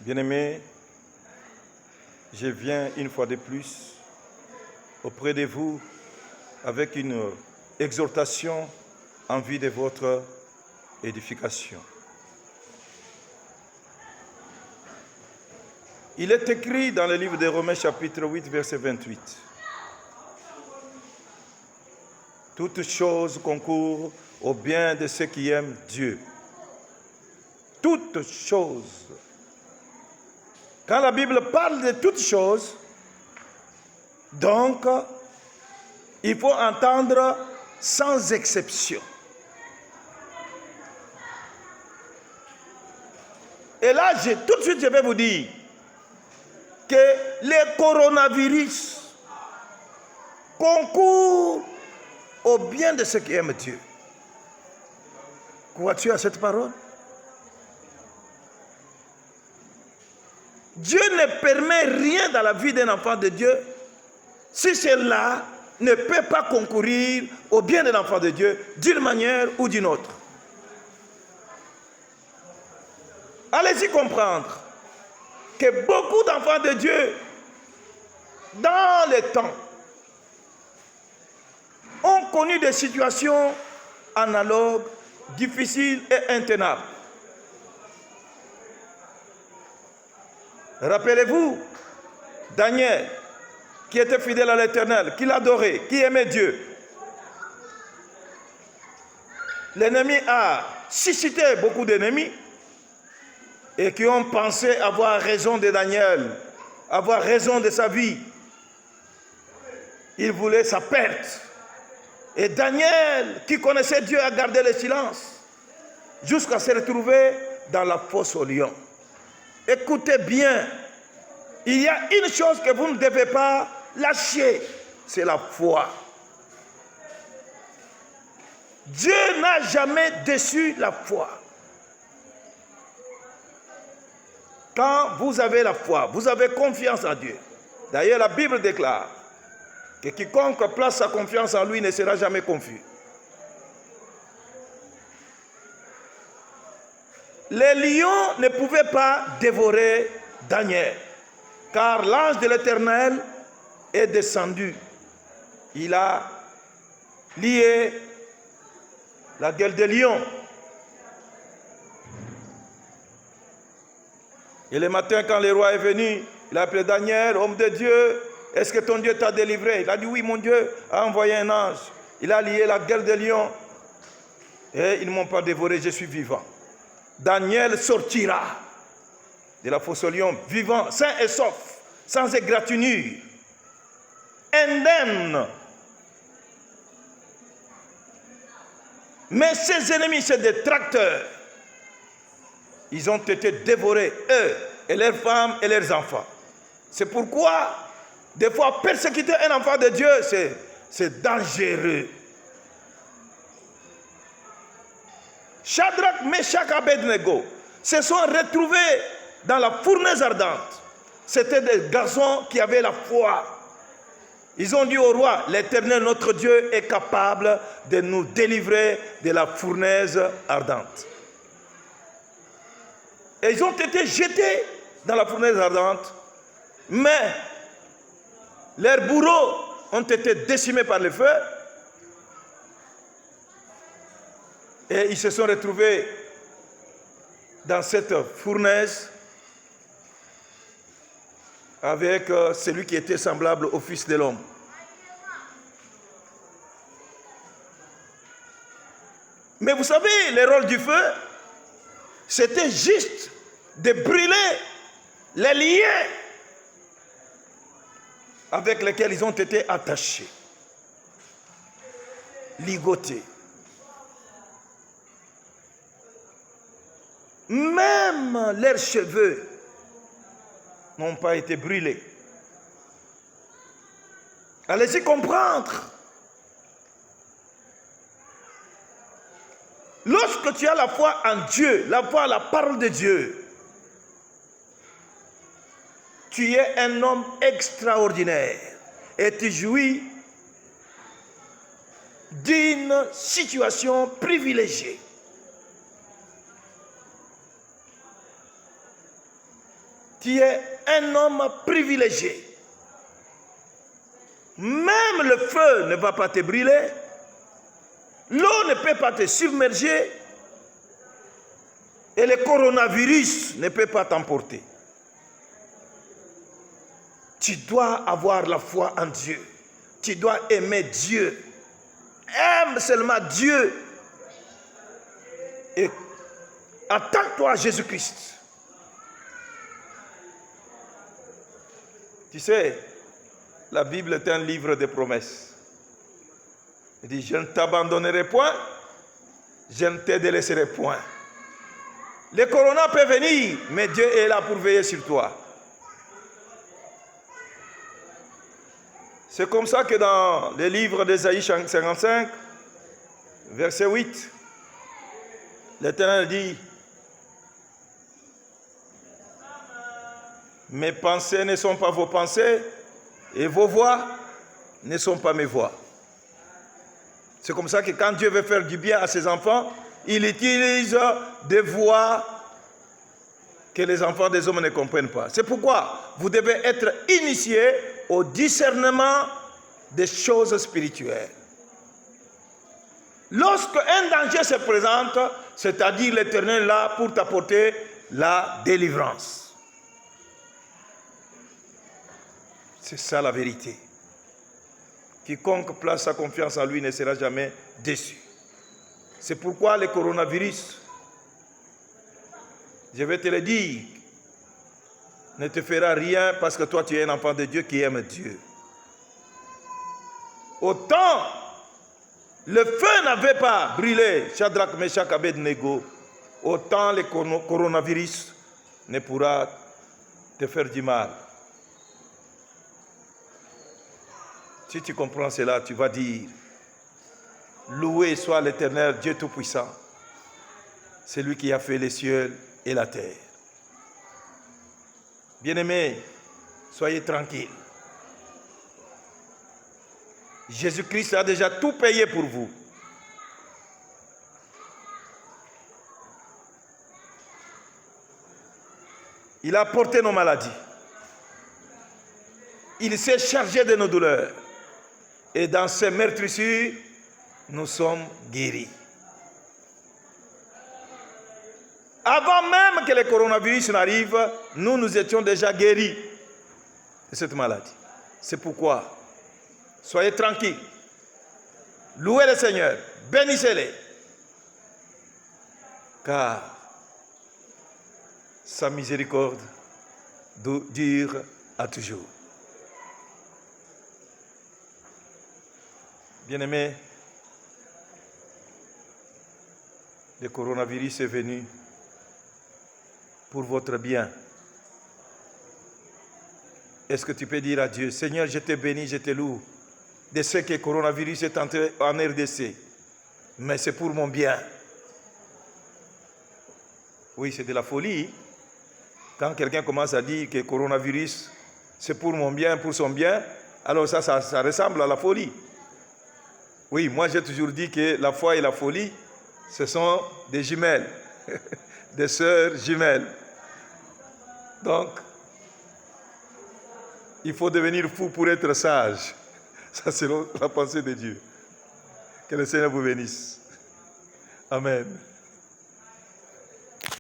Bien-aimés, je viens une fois de plus auprès de vous avec une exhortation en vue de votre édification. Il est écrit dans le livre de Romains chapitre 8, verset 28. Toutes choses concourent au bien de ceux qui aiment Dieu. Toutes choses. Quand la Bible parle de toutes choses, donc, il faut entendre sans exception. Et là, tout de suite, je vais vous dire que le coronavirus concourt au bien de ceux qui aiment Dieu. Crois-tu à cette parole? Dieu ne permet rien dans la vie d'un enfant de Dieu si cela ne peut pas concourir au bien de l'enfant de Dieu d'une manière ou d'une autre. Allez-y comprendre que beaucoup d'enfants de Dieu, dans le temps, ont connu des situations analogues, difficiles et intenables. Rappelez-vous, Daniel, qui était fidèle à l'Éternel, qui l'adorait, qui aimait Dieu. L'ennemi a suscité beaucoup d'ennemis et qui ont pensé avoir raison de Daniel, avoir raison de sa vie. Ils voulaient sa perte. Et Daniel, qui connaissait Dieu, a gardé le silence jusqu'à se retrouver dans la fosse aux lions. Écoutez bien, il y a une chose que vous ne devez pas lâcher, c'est la foi. Dieu n'a jamais déçu la foi. Quand vous avez la foi, vous avez confiance en Dieu. D'ailleurs, la Bible déclare que quiconque place sa confiance en lui ne sera jamais confus. Les lions ne pouvaient pas dévorer Daniel, car l'ange de l'Éternel est descendu. Il a lié la gueule des lions. Et le matin, quand le roi est venu, il a appelé Daniel, homme de Dieu, est-ce que ton Dieu t'a délivré? Il a dit oui, mon Dieu a envoyé un ange. Il a lié la gueule des lions et ils ne m'ont pas dévoré, je suis vivant. Daniel sortira de la fosse aux lions, vivant, sain et sauf, sans égratignure, indemne. Mais ses ennemis, ses détracteurs, ils ont été dévorés, eux, et leurs femmes et leurs enfants. C'est pourquoi, des fois, persécuter un enfant de Dieu, c'est dangereux. Shadrach, Meshach, Abednego se sont retrouvés dans la fournaise ardente. C'était des garçons qui avaient la foi. Ils ont dit au roi, l'Éternel, notre Dieu, est capable de nous délivrer de la fournaise ardente. Et ils ont été jetés dans la fournaise ardente, mais leurs bourreaux ont été décimés par le feu. Et ils se sont retrouvés dans cette fournaise avec celui qui était semblable au Fils de l'homme. Mais vous savez, le rôle du feu, c'était juste de brûler les liens avec lesquels ils ont été attachés, ligotés. Même leurs cheveux n'ont pas été brûlés. Allez-y comprendre. Lorsque tu as la foi en Dieu, la foi à la parole de Dieu, tu es un homme extraordinaire et tu jouis d'une situation privilégiée. Tu es un homme privilégié. Même le feu ne va pas te brûler. L'eau ne peut pas te submerger. Et le coronavirus ne peut pas t'emporter. Tu dois avoir la foi en Dieu. Tu dois aimer Dieu. Aime seulement Dieu. Et attaque-toi à Jésus-Christ. Tu sais, la Bible est un livre de promesses. Il dit, je ne t'abandonnerai point, je ne te délaisserai point. Le corona peut venir, mais Dieu est là pour veiller sur toi. C'est comme ça que dans le livre d'Ésaïe 55, verset 8, l'Éternel dit, mes pensées ne sont pas vos pensées et vos voix ne sont pas mes voix. C'est comme ça que quand Dieu veut faire du bien à ses enfants, il utilise des voix que les enfants des hommes ne comprennent pas. C'est pourquoi vous devez être initiés au discernement des choses spirituelles. Lorsque un danger se présente, c'est-à-dire l'Éternel est là pour t'apporter la délivrance. C'est ça la vérité. Quiconque place sa confiance en lui ne sera jamais déçu. C'est pourquoi le coronavirus, je vais te le dire, ne te fera rien parce que toi tu es un enfant de Dieu qui aime Dieu. Autant le feu n'avait pas brûlé Shadrach, Meshach, Abednego, autant le coronavirus ne pourra te faire du mal. Si tu comprends cela, tu vas dire, loué soit l'Éternel, Dieu Tout-Puissant, c'est lui qui a fait les cieux et la terre. Bien-aimés, soyez tranquilles. Jésus-Christ a déjà tout payé pour vous. Il a porté nos maladies. Il s'est chargé de nos douleurs. Et dans ces meurtrissures, nous sommes guéris. Avant même que le coronavirus n'arrive, nous étions déjà guéris de cette maladie. C'est pourquoi, soyez tranquilles. Louez le Seigneur, bénissez-le. Car sa miséricorde dure à toujours. Bien-aimés, le coronavirus est venu pour votre bien. Est-ce que tu peux dire à Dieu, Seigneur, je te bénis, je te loue de ce que le coronavirus est entré en RDC, mais c'est pour mon bien. Oui, c'est de la folie. Quand quelqu'un commence à dire que le coronavirus, c'est pour mon bien, pour son bien, alors ça ressemble à la folie. Oui, moi j'ai toujours dit que la foi et la folie, ce sont des jumelles, des sœurs jumelles. Donc, il faut devenir fou pour être sage. Ça, c'est la pensée de Dieu. Que le Seigneur vous bénisse. Amen.